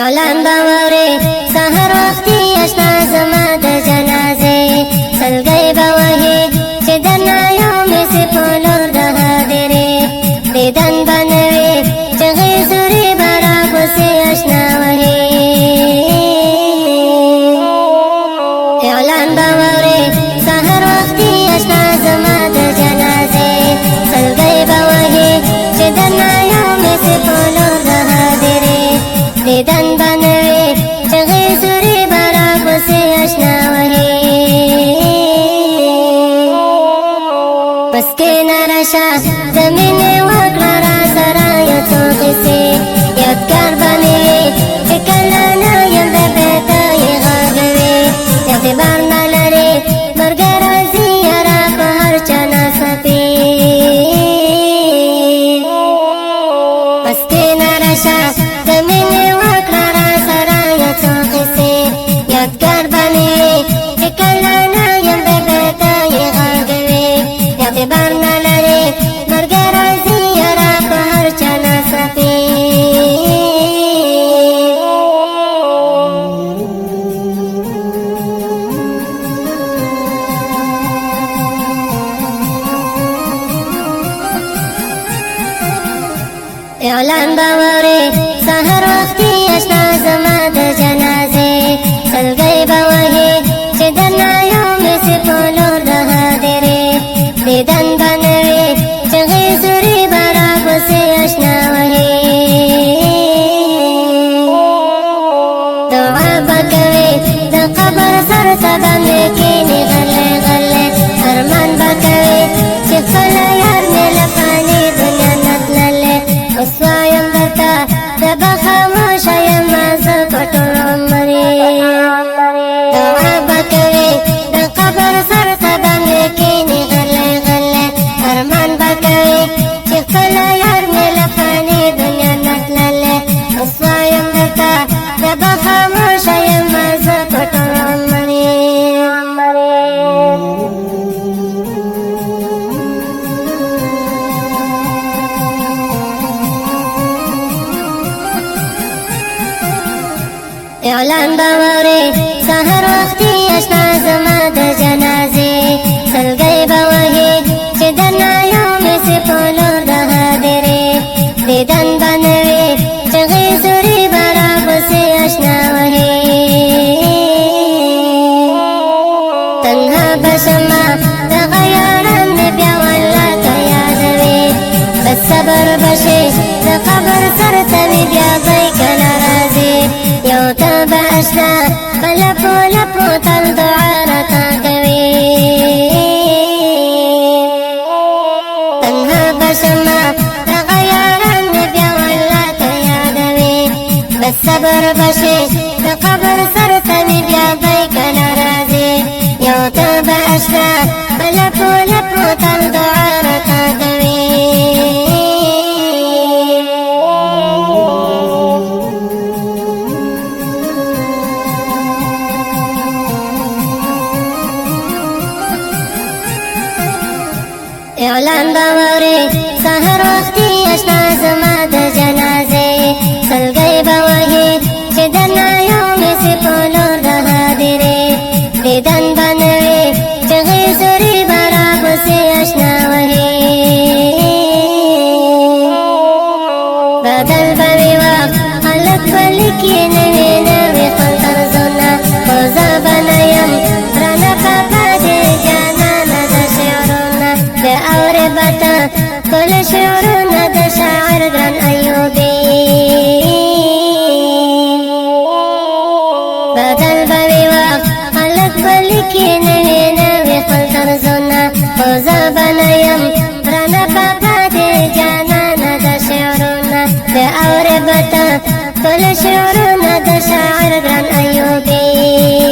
اعلان باوري سهر وختي اشنا زما د جنازه سلګي بوهي چې دنا يوم سپولور د هدري دیدن بنوي چې غيزري برا بسي اشنا وهي اعلان باوري سهر وختي اشنا زما د جنازه سلګي بوهي چې دنا يوم سپولور د هدري دیدن بنوي چې غيزري برا بسي اشنا وهي مسكين رشا زميني وکړه را سره یو څو قصې یادګار بنوي چې کله نه یم د بیته یې غږوي اعتبار نه لري مرګ راځي یاره په هر چا ناڅاپي مسکین رشا زمینې وکړه را سره یو څو قصې یادګار بنوي چې کله نه یم د بیته یې غږوي اعتبار نه لري مرګ راځي یاره په هر چا ناڅاپي اعلان باوري سهر وختي اشنا زما د جنازه سلګي بوهي چې دنا يوم سپولور د هدري دیدن بنوي چې غيزري برا بسي اشنا وهي دعا بکوي د قبر سر ته باندې کېني غلې غلې ارمان بکوي چې خپل یار مې لپاني دنیا نتللې وسوایم درته د بخاموش یم زه په ټول عمرې دعا بکوي د قبر سر ته باندې کېني غلې غلې ارمان بکوي چې خپل یار مې لپاني دنیا نتللې وسوایم درته د بخاموش یم زه په ټول عمرې اعلان باوري سهر وختي اشنا زما د جنازه سلګي بوهي چې دنا يوم سپولور د هدري دیدن بنوي چې غيزري برا بسي اشنا وهي تنها بشما د غياران بیا والله ته یادوي بس صبر بشي د قبر سر ته بیا ځای کله راځي یو ته به اشنا په لپو لپو تل دعا راته کوي تنها بشما دغه یاران مې بیا والله ته یادوي بس صبر بشي د قبر سر ته مې بیا ځای کله راځي یو ته به اشنا په لپو لپو تل دعا راته کوي اعلان باوري سهر وختي اشنا زما د جنازه سلګي بوهي چې دنا يوم سپولور د هدري دیدن بنوي چې غيزري برا بسي اشنا وهي بدل بوي وخت خلق بلکې نوي نوي خپل طرزونه خو زه بنیم رانه پاپا دې جانانه د شعرونه د اورې بته ټول شعرونه د شاعر ګران ایوبي بدل بوي وخت خلق بلکې نوي نوي خپل طرزونه خو زه بنیم رانه پاپا دې جانانه د شعرونه د اورې بته ټول شعرونه د شاعر ګران ایوبي